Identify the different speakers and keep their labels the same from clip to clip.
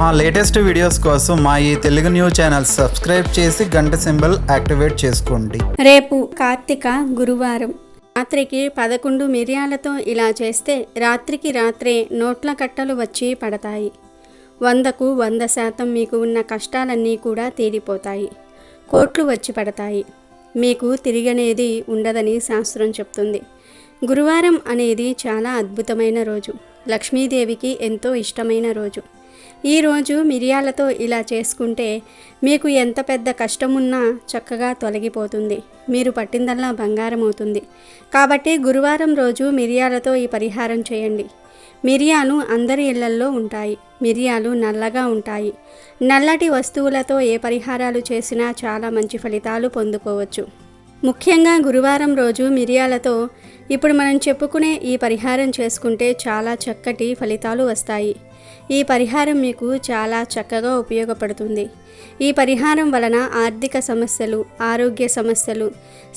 Speaker 1: మా latest videos కోసం మా ఈ తెలుగు న్యూస్ ఛానల్ సబ్స్క్రైబ్ చేసి గంట సింబల్ యాక్టివేట్ చేసుకోండి.
Speaker 2: రేపు కార్తీక గురువారం. రాత్రికి 11 మిరియాలతో ఇలా చేస్తే రాత్రికి రాత్రే నోట్ల కట్టలు వచ్చి పడతాయి. 100కు 100% మీకు ఉన్న కష్టాలన్నీ కూడా తీరిపోతాయి. కోట్లు వచ్చి పడతాయి. మీకు తిరిగనేది ఉండదని శాస్త్రం చెప్తుంది. గురువారం అనేది చాలా అద్భుతమైన రోజు. లక్ష్మీదేవికి ఎంతో ఇష్టమైన రోజు. ఈరోజు మిరియాలతో ఇలా చేసుకుంటే మీకు ఎంత పెద్ద కష్టమున్నా చక్కగా తొలగిపోతుంది. మీరు పట్టిందల్లా బంగారం అవుతుంది. కాబట్టి గురువారం రోజు మిరియాలతో ఈ పరిహారం చేయండి. మిరియాలు అందరి ఇళ్లల్లో ఉంటాయి. మిరియాలు నల్లగా ఉంటాయి. నల్లటి వస్తువులతో ఏ పరిహారాలు చేసినా చాలా మంచి ఫలితాలు పొందుకోవచ్చు. ముఖ్యంగా గురువారం రోజు మిరియాలతో ఇప్పుడు మనం చెప్పుకునే ఈ పరిహారం చేసుకుంటే చాలా చక్కటి ఫలితాలు వస్తాయి. ఈ పరిహారం మీకు చాలా చక్కగా ఉపయోగపడుతుంది. ఈ పరిహారం వలన ఆర్థిక సమస్యలు, ఆరోగ్య సమస్యలు,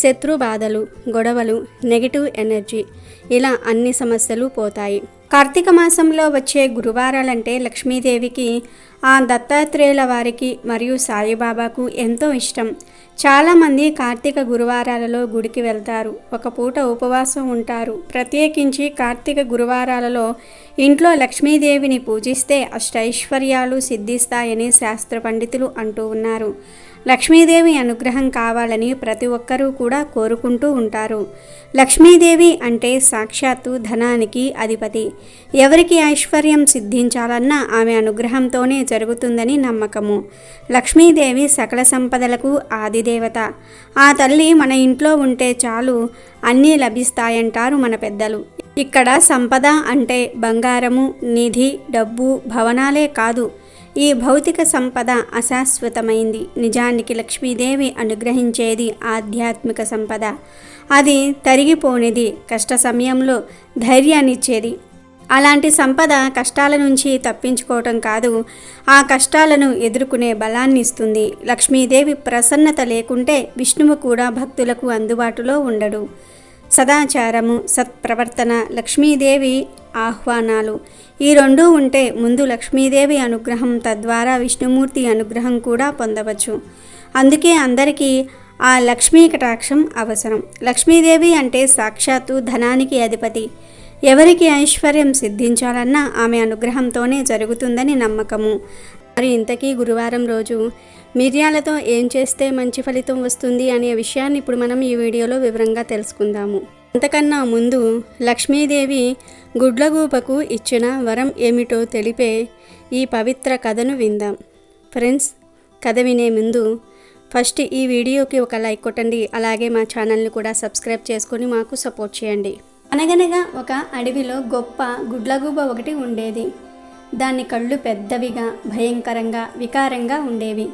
Speaker 2: శత్రు బాధలు, గొడవలు, నెగిటివ్ ఎనర్జీ ఇలా అన్ని సమస్యలు పోతాయి. కార్తీక మాసంలో వచ్చే గురువారాలంటే లక్ష్మీదేవికి, ఆ దత్తాత్రేయుల వారికి మరియు సాయిబాబాకు ఎంతో ఇష్టం. చాలామంది కార్తీక గురువారాలలో గుడికి వెళ్తారు. ఒక పూట ఉపవాసం ఉంటారు. ప్రత్యేకించి కార్తీక గురువారాలలో ఇంట్లో లక్ష్మీదేవిని పూజిస్తే అష్టైశ్వర్యాలు సిద్ధిస్తాయని శాస్త్ర పండితులు అంటూ ఉన్నారు. లక్ష్మీదేవి అనుగ్రహం కావాలని ప్రతి ఒక్కరూ కూడా కోరుకుంటూ ఉంటారు. లక్ష్మీదేవి అంటే సాక్షాత్తు ధనానికి అధిపతి. ఎవరికి ఐశ్వర్యం సిద్ధించాలన్నా ఆమె అనుగ్రహంతోనే జరుగుతుందని నమ్మకము. లక్ష్మీదేవి సకల సంపదలకు ఆదిదేవత. ఆ తల్లి మన ఇంట్లో ఉంటే చాలు అన్నీ లభిస్తాయంటారు మన పెద్దలు. ఇక్కడ సంపద అంటే బంగారము, నిధి, డబ్బు, భవనాలే కాదు. ఈ భౌతిక సంపద అశాశ్వతమైంది. నిజానికి లక్ష్మీదేవి అనుగ్రహించేది ఆధ్యాత్మిక సంపద. అది తరిగిపోనిది, కష్ట సమయంలో ధైర్యాన్నిచ్చేది. అలాంటి సంపద కష్టాల నుంచి తప్పించుకోవటం కాదు, ఆ కష్టాలను ఎదుర్కొనే బలాన్ని ఇస్తుంది. లక్ష్మీదేవి ప్రసన్నత లేకుంటే విష్ణువు కూడా భక్తులకు అందుబాటులో ఉండడు. సదాచారము, సత్ప్రవర్తన, లక్ష్మీదేవి ఆహ్వానాలు ఈ రెండూ ఉంటే ముందు లక్ష్మీదేవి అనుగ్రహం, తద్వారా విష్ణుమూర్తి అనుగ్రహం కూడా పొందవచ్చు. అందుకే అందరికీ ఆ లక్ష్మీ కటాక్షం అవసరం. లక్ష్మీదేవి అంటే సాక్షాత్తు ధనానికి అధిపతి. ఎవరికి ఐశ్వర్యం సిద్ధించాలన్నా ఆమె అనుగ్రహంతోనే జరుగుతుందని నమ్మకము. మరి ఇంతకీ గురువారం రోజు మిరియాలతో ఏం చేస్తే మంచి ఫలితం వస్తుంది అనే విషయాన్ని ఇప్పుడు మనం ఈ వీడియోలో వివరంగా తెలుసుకుందాము. అంతకన్నా ముందు లక్ష్మీదేవి గుడ్లగూబకు ఇచ్చిన వరం ఏమిటో తెలిపే ఈ పవిత్ర కథను విందాం. ఫ్రెండ్స్, కథ వినే ముందు ఫస్ట్ ఈ వీడియోకి ఒక లైక్ కొట్టండి. అలాగే మా ఛానల్ని కూడా సబ్స్క్రైబ్ చేసుకొని మాకు సపోర్ట్ చేయండి. అనగనగా ఒక అడవిలో గొప్ప గుడ్లగూబ ఒకటి ఉండేది. దాని కళ్ళు పెద్దవిగా, భయంకరంగా, వికారంగా ఉండేవి.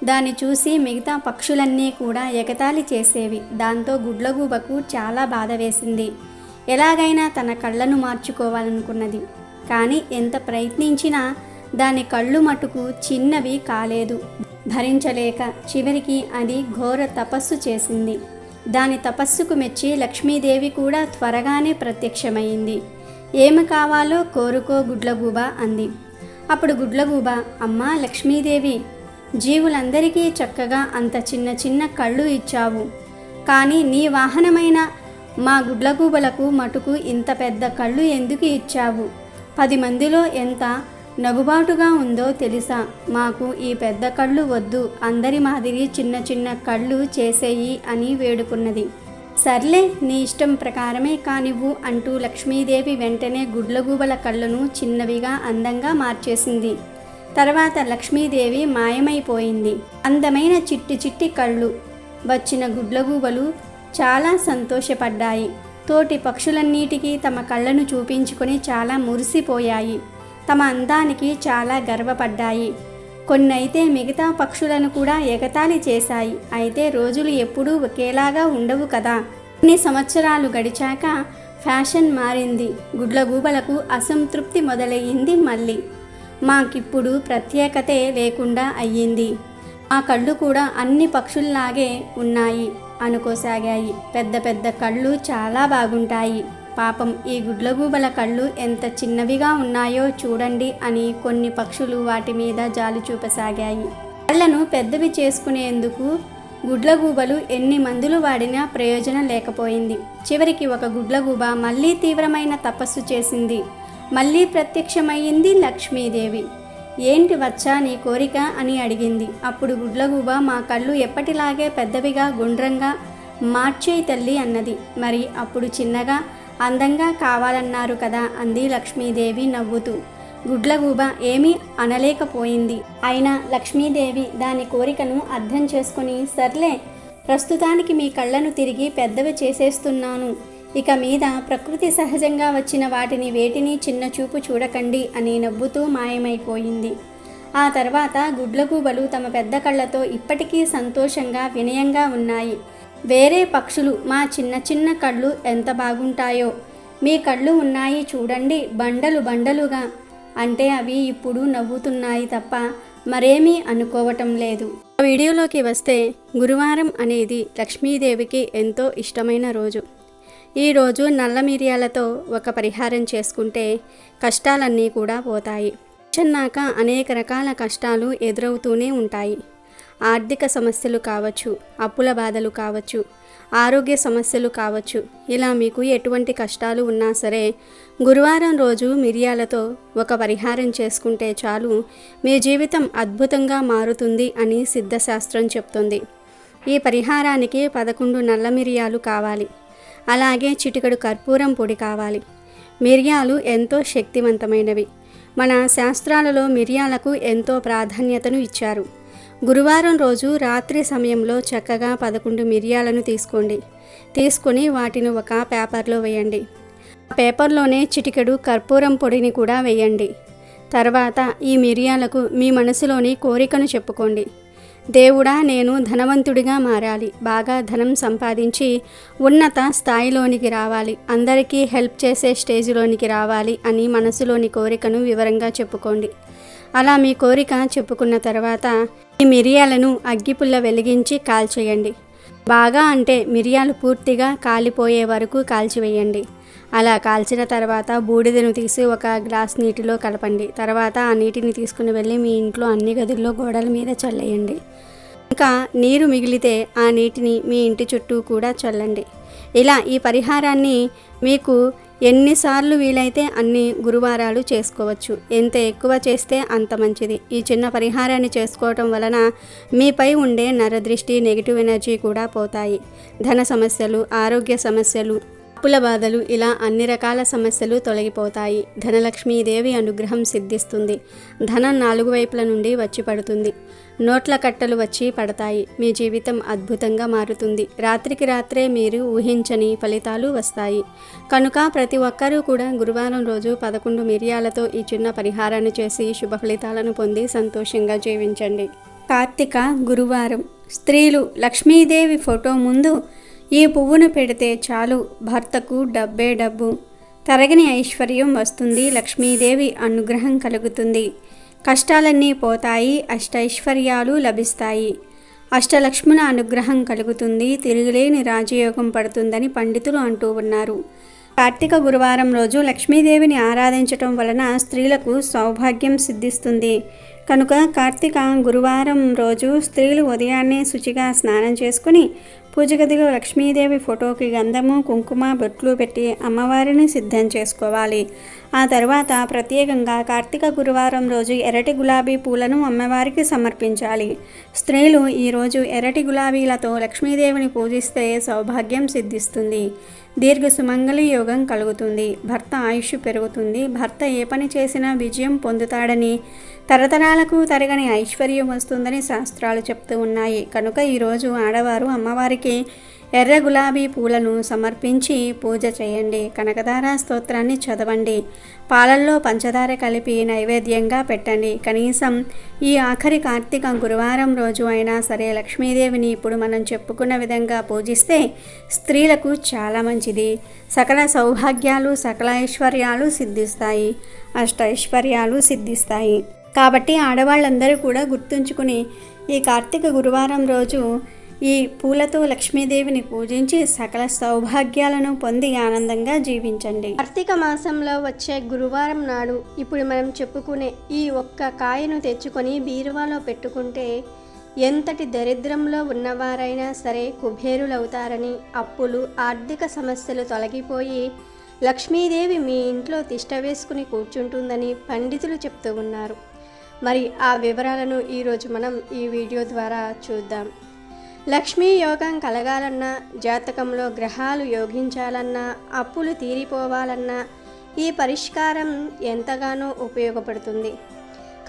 Speaker 2: దాన్ని చూసి మిగతా పక్షులన్నీ కూడా ఎగతాళి చేసేవి. దాంతో గుడ్లగూబకు చాలా బాధ వేసింది. ఎలాగైనా తన కళ్ళను మార్చుకోవాలనుకున్నది. కానీ ఎంత ప్రయత్నించినా దాని కళ్ళు మటుకు చిన్నవి కాలేదు. భరించలేక చివరికి అది ఘోర తపస్సు చేసింది. దాని తపస్సుకు మెచ్చి లక్ష్మీదేవి కూడా త్వరగానే ప్రత్యక్షమైంది. ఏమి కావాలో కోరుకో గుడ్లగూబ అంది. అప్పుడు గుడ్లగూబ, అమ్మా లక్ష్మీదేవి, జీవులందరికీ చక్కగా అంత చిన్న చిన్న కళ్ళు ఇచ్చావు. కానీ నీ వాహనమైన మా గుడ్లగూబలకు మటుకు ఇంత పెద్ద కళ్ళు ఎందుకు ఇచ్చావు? 10 మందిలో ఎంత నగుబాటుగా ఉందో తెలుసా? మాకు ఈ పెద్ద కళ్ళు వద్దు, అందరి మాదిరి చిన్న చిన్న కళ్ళు చేసేయి అని వేడుకున్నది. సర్లే, నీ ఇష్టం ప్రకారమే కానివ్వు అంటూ లక్ష్మీదేవి వెంటనే గుడ్లగూబల కళ్ళను చిన్నవిగా అందంగా మార్చేసింది. తర్వాత లక్ష్మీదేవి మాయమైపోయింది. అందమైన చిట్టి చిట్టి కళ్ళు వచ్చిన గుడ్లగూబలు చాలా సంతోషపడ్డాయి. తోటి పక్షులన్నిటికీ తమ కళ్ళను చూపించుకొని చాలా మురిసిపోయాయి. తమ అందానికి చాలా గర్వపడ్డాయి. కొన్నైతే మిగతా పక్షులను కూడా ఎగతాళి చేశాయి. అయితే రోజులు ఎప్పుడూ ఒకేలాగా ఉండవు కదా. కొన్ని సంవత్సరాలు గడిచాక ఫ్యాషన్ మారింది. గుడ్లగూబలకు అసంతృప్తి మొదలయ్యింది. మళ్ళీ మాకిప్పుడు ప్రత్యేకతే లేకుండా అయ్యింది. ఆ కళ్ళు కూడా అన్ని పక్షుల్లాగే ఉన్నాయి అనుకోసాగాయి. పెద్ద పెద్ద కళ్ళు చాలా బాగుంటాయి. పాపం ఈ గుడ్లగూబల కళ్ళు ఎంత చిన్నవిగా ఉన్నాయో చూడండి అని కొన్ని పక్షులు వాటి మీద జాలి చూపసాగాయి. కళ్ళను పెద్దవి చేసుకునేందుకు గుడ్లగూబలు ఎన్ని మందులు వాడినా ప్రయోజనం లేకపోయింది. చివరికి ఒక గుడ్లగూబ మళ్ళీ తీవ్రమైన తపస్సు చేసింది. మళ్ళీ ప్రత్యక్షమయ్యింది లక్ష్మీదేవి. ఏంటి వచ్చా నీ కోరిక అని అడిగింది. అప్పుడు గుడ్లగూబ మా కళ్ళు ఎప్పటిలాగే పెద్దవిగా గుండ్రంగా మార్చేయి తల్లి అన్నది. మరి అప్పుడు చిన్నగా అందంగా కావాలన్నారు కదా అంది లక్ష్మీదేవి నవ్వుతూ. గుడ్లగూబ ఏమీ అనలేకపోయింది. అయినా లక్ష్మీదేవి దాని కోరికను అర్థం చేసుకుని సర్లే, ప్రస్తుతానికి మీ కళ్ళను తిరిగి పెద్దవి చేసేస్తున్నాను. ఇక మీద ప్రకృతి సహజంగా వచ్చిన వాటిని వేటిని చిన్న చూపు చూడకండి అని నవ్వుతూ మాయమైపోయింది. ఆ తర్వాత గుడ్లగూబలు తమ పెద్ద కళ్ళతో ఇప్పటికీ సంతోషంగా వినయంగా ఉన్నాయి. వేరే పక్షులు మా చిన్న చిన్న కళ్ళు ఎంత బాగుంటాయో, మీ కళ్ళు ఉన్నాయి చూడండి బండలు బండలుగా అంటే అవి ఇప్పుడు నవ్వుతున్నాయి తప్ప మరేమీ అనుకోవటం లేదు. వీడియోలోకి వస్తే గురువారం అనేది లక్ష్మీదేవికి ఎంతో ఇష్టమైన రోజు. ఈరోజు నల్ల మిరియాలతో ఒక పరిహారం చేసుకుంటే కష్టాలన్నీ కూడా పోతాయి. చిన్నాక అనేక రకాల కష్టాలు ఎదురవుతూనే ఉంటాయి. ఆర్థిక సమస్యలు కావచ్చు, అప్పుల బాధలు కావచ్చు, ఆరోగ్య సమస్యలు కావచ్చు. ఇలా మీకు ఎటువంటి కష్టాలు ఉన్నా సరే గురువారం రోజు మిరియాలతో ఒక పరిహారం చేసుకుంటే చాలు, మీ జీవితం అద్భుతంగా మారుతుంది అని సిద్ధశాస్త్రం చెప్తుంది. ఈ పరిహారానికి 11 నల్ల మిరియాలు కావాలి. అలాగే చిటికెడు కర్పూరం పొడి కావాలి. మిరియాలు ఎంతో శక్తివంతమైనవి. మన శాస్త్రాలలో మిరియాలకు ఎంతో ప్రాధాన్యతను ఇచ్చారు. గురువారం రోజు రాత్రి సమయంలో చక్కగా 11 మిరియాలను తీసుకొని వాటిని ఒక పేపర్లో వేయండి. ఆ పేపర్లోనే చిటికెడు కర్పూరం పొడిని కూడా వేయండి. తర్వాత ఈ మిరియాలకు మీ మనసులోని కోరికను చెప్పుకోండి. దేవుడా, నేను ధనవంతుడిగా మారాలి, బాగా ధనం సంపాదించి ఉన్నత స్థాయిలోనికి రావాలి, అందరికీ హెల్ప్ చేసే స్టేజ్లోనికి రావాలి అని మనసులోని కోరికను వివరంగా చెప్పుకోండి. అలా మీ కోరిక చెప్పుకున్న తర్వాత ఈ మిరియాలను అగ్గిపుల్ల వెలిగించి కాల్చేయండి. బాగా అంటే మిరియాలు పూర్తిగా కాలిపోయే వరకు కాల్చివేయండి. అలా కాల్చిన తర్వాత బూడిదను తీసి ఒక గ్లాస్ నీటిలో కలపండి. తర్వాత ఆ నీటిని తీసుకుని వెళ్ళి మీ ఇంట్లో అన్ని గదుల్లో గోడల మీద చల్లేయండి. ఇంకా నీరు మిగిలితే ఆ నీటిని మీ ఇంటి చుట్టూ కూడా చల్లండి. ఇలా ఈ పరిహారాన్ని మీకు ఎన్నిసార్లు వీలైతే అన్ని గురువారాలు చేసుకోవచ్చు. ఎంత ఎక్కువ చేస్తే అంత మంచిది. ఈ చిన్న పరిహారాన్ని చేసుకోవటం వలన మీపై ఉండే నరదృష్టి, నెగిటివ్ ఎనర్జీ కూడా పోతాయి. ధన సమస్యలు, ఆరోగ్య సమస్యలు, అప్పుల బాధలు, ఇలా అన్ని రకాల సమస్యలు తొలగిపోతాయి. ధనలక్ష్మీదేవి అనుగ్రహం సిద్ధిస్తుంది. ధనం 4 వైపుల నుండి వచ్చి పడుతుంది. నోట్ల కట్టలు వచ్చి పడతాయి. మీ జీవితం అద్భుతంగా మారుతుంది. రాత్రికి రాత్రే మీరు ఊహించని ఫలితాలు వస్తాయి. కనుక ప్రతి ఒక్కరూ కూడా గురువారం రోజు 11 మిరియాలతో ఈ చిన్న పరిహారాన్ని చేసి శుభ ఫలితాలను పొంది సంతోషంగా జీవించండి. కార్తీక గురువారం. స్త్రీలు లక్ష్మీదేవి ఫోటో ముందు ఈ పువ్వును పెడితే చాలు, భర్తకు డబ్బే డబ్బు, తరగని ఐశ్వర్యం వస్తుంది, లక్ష్మీదేవి అనుగ్రహం కలుగుతుంది, కష్టాలన్నీ పోతాయి, అష్టైశ్వర్యాలు లభిస్తాయి, అష్టలక్ష్ముల అనుగ్రహం కలుగుతుంది, తిరుగులేని రాజయోగం పడుతుందని పండితులు అంటూ ఉన్నారు. కార్తీక గురువారం రోజు లక్ష్మీదేవిని ఆరాధించటం వలన స్త్రీలకు సౌభాగ్యం సిద్ధిస్తుంది. కనుక కార్తీక గురువారం రోజు స్త్రీలు ఉదయాన్నే శుచిగా స్నానం చేసుకుని పూజ గదిలో లక్ష్మీదేవి ఫోటోకి గంధము, కుంకుమ, బొట్లు పెట్టి అమ్మవారిని సిద్ధం చేసుకోవాలి. ఆ తర్వాత ప్రత్యేకంగా కార్తీక గురువారం రోజు ఎర్రటి గులాబీ పూలను అమ్మవారికి సమర్పించాలి. స్త్రీలు ఈరోజు ఎర్రటి గులాబీలతో లక్ష్మీదేవిని పూజిస్తే సౌభాగ్యం సిద్ధిస్తుంది. దీర్ఘ సుమంగళి యోగం కలుగుతుంది. భర్త ఆయుష్ పెరుగుతుంది. భర్త ఏ పని చేసినా విజయం పొందుతాడని, తరతరాలకు తరగని ఐశ్వర్యం వస్తుందని శాస్త్రాలు చెప్తూ ఉన్నాయి. కనుక ఈరోజు ఆడవారు అమ్మవారికి ఎర్ర గులాబీ పూలను సమర్పించి పూజ చేయండి. కనకధార స్తోత్రాన్ని చదవండి. పాలల్లో పంచదార కలిపి నైవేద్యంగా పెట్టండి. కనీసం ఈ ఆఖరి కార్తీక గురువారం రోజు అయినా సరే లక్ష్మీదేవిని ఇప్పుడు మనం చెప్పుకున్న విధంగా పూజిస్తే స్త్రీలకు చాలా మంచిది. సకల సౌభాగ్యాలు, సకల ఐశ్వర్యాలు సిద్ధిస్తాయి, అష్టైశ్వర్యాలు సిద్ధిస్తాయి. కాబట్టి ఆడవాళ్ళందరూ కూడా గుర్తుంచుకుని ఈ కార్తీక గురువారం రోజు ఈ పూలతో లక్ష్మీదేవిని పూజించి సకల సౌభాగ్యాలను పొంది ఆనందంగా జీవించండి. కార్తీక మాసంలో వచ్చే గురువారం నాడు ఇప్పుడు మనం చెప్పుకునే ఈ ఒక్క కాయను తెచ్చుకొని బీరువాలో పెట్టుకుంటే ఎంతటి దరిద్రంలో ఉన్నవారైనా సరే కుబేరులవుతారని, అప్పులు ఆర్థిక సమస్యలు తొలగిపోయి లక్ష్మీదేవి మీ ఇంట్లో తిష్ట వేసుకుని కూర్చుంటుందని పండితులు చెప్తూ ఉన్నారు. మరి ఆ వివరాలను ఈరోజు మనం ఈ వీడియో ద్వారా చూద్దాం. లక్ష్మీ యోగం కలగాలన్నా, జాతకంలో గ్రహాలు యోగించాలన్నా, అప్పులు తీరిపోవాలన్నా ఈ పరిష్కారం ఎంతగానో ఉపయోగపడుతుంది.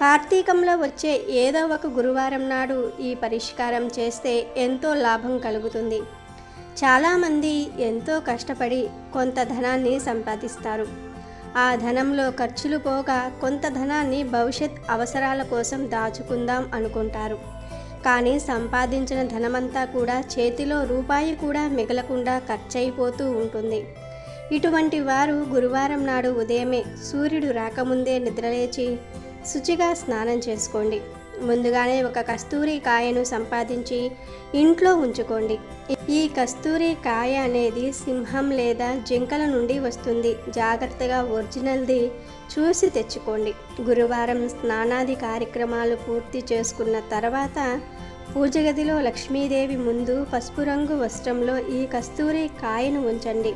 Speaker 2: కార్తీకంలో వచ్చే ఏదో ఒక గురువారం నాడు ఈ పరిష్కారం చేస్తే ఎంతో లాభం కలుగుతుంది. చాలామంది ఎంతో కష్టపడి కొంత ధనాన్ని సంపాదిస్తారు. ఆ ధనంలో ఖర్చులు పోగా కొంత ధనాన్ని భవిష్యత్ అవసరాల కోసం దాచుకుందాం అనుకుంటారు. కానీ సంపాదించిన ధనమంతా కూడా చేతిలో రూపాయి కూడా మిగలకుండా ఖర్చయిపోతూ ఉంటుంది. ఇటువంటి వారు గురువారం నాడు ఉదయమే సూర్యుడు రాకముందే నిద్రలేచి శుచిగా స్నానం చేసుకోండి. ముందుగానే ఒక కస్తూరి కాయను సంపాదించి ఇంట్లో ఉంచుకోండి. ఈ కస్తూరి కాయ అనేది సింహం లేదా జింకల నుండి వస్తుంది. జాగ్రత్తగా ఒరిజినల్ది చూసి తెచ్చుకోండి. గురువారం స్నానాది కార్యక్రమాలు పూర్తి చేసుకున్న తర్వాత పూజ గదిలో లక్ష్మీదేవి ముందు పసుపు రంగు వస్త్రంలో ఈ కస్తూరి కాయను ఉంచండి.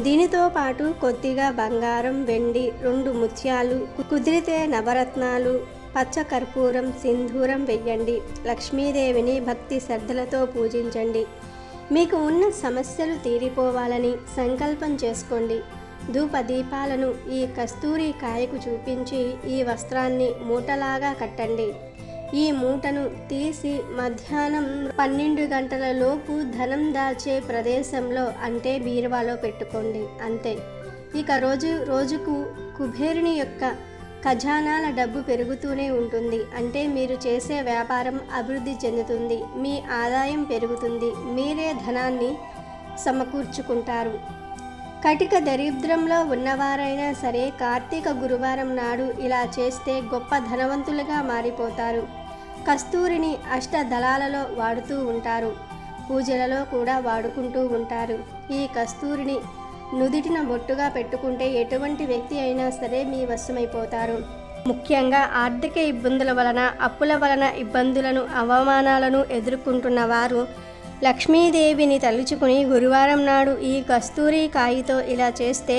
Speaker 2: దీనితో పాటు కొద్దిగా బంగారం, వెండి, 2 ముత్యాలు, కుదిరితే నవరత్నాలు, పచ్చ కర్పూరం, సింధూరం వెయ్యండి. లక్ష్మీదేవిని భక్తి శ్రద్ధలతో పూజించండి. మీకు ఉన్న సమస్యలు తీరిపోవాలని సంకల్పం చేసుకోండి. ధూపదీపాలను ఈ కస్తూరి కాయకు చూపించి ఈ వస్త్రాన్ని మూటలాగా కట్టండి. ఈ మూటను తీసి మధ్యాహ్నం 12 గంటల లోపు ధనం దాచే ప్రదేశంలో అంటే బీరువాలో పెట్టుకోండి. అంతే. ఇక రోజుకు కుబేరుని యొక్క ఖజానాల డబ్బు పెరుగుతూనే ఉంటుంది. అంటే మీరు చేసే వ్యాపారం అభివృద్ధి చెందుతుంది, మీ ఆదాయం పెరుగుతుంది, మీరే ధనాన్ని సమకూర్చుకుంటారు. కటిక దరిద్రంలో ఉన్నవారైనా సరే కార్తీక గురువారం నాడు ఇలా చేస్తే గొప్ప ధనవంతులుగా మారిపోతారు. కస్తూరిని అష్టదళాలలో వాడుతూ ఉంటారు, పూజలలో కూడా వాడుకుంటూ ఉంటారు. ఈ కస్తూరిని నుదిటిన బొట్టుగా పెట్టుకుంటే ఎటువంటి వ్యక్తి అయినా సరే మీ వశమైపోతారు. ముఖ్యంగా ఆర్థిక ఇబ్బందుల వలన, అప్పుల వలన ఇబ్బందులను, అవమానాలను ఎదుర్కొంటున్న వారు లక్ష్మీదేవిని తలుచుకుని గురువారం నాడు ఈ కస్తూరి కాయతో ఇలా చేస్తే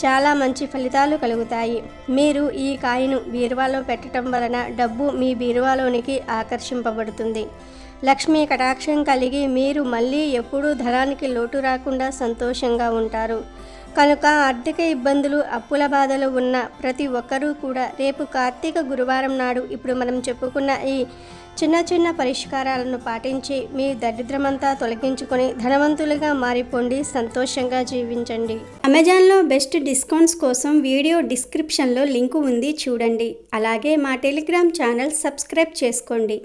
Speaker 2: చాలా మంచి ఫలితాలు కలుగుతాయి. మీరు ఈ కాయను బీరువాలో పెట్టడం వలన డబ్బు మీ బీరువాలోనికి ఆకర్షింపబడుతుంది. లక్ష్మీ కటాక్షం కలిగి మీరు మళ్ళీ ఎప్పుడూ ధనానికి లోటు రాకుండా సంతోషంగా ఉంటారు. కనుక ఆర్థిక ఇబ్బందులు, అప్పుల బాధలు ఉన్న ప్రతి ఒక్కరూ కూడా రేపు కార్తీక గురువారం నాడు ఇప్పుడు మనం చెప్పుకున్న ఈ చిన్న పరిష్కారాలను పాటించి మీ దరిద్రమంతా తొలగించుకొని ధనవంతులుగా మారిపోండి, సంతోషంగా జీవించండి. అమెజాన్లో బెస్ట్ డిస్కౌంట్స్ కోసం వీడియో డిస్క్రిప్షన్లో లింకు ఉంది, చూడండి. అలాగే మా టెలిగ్రామ్ ఛానల్ సబ్స్క్రైబ్ చేసుకోండి.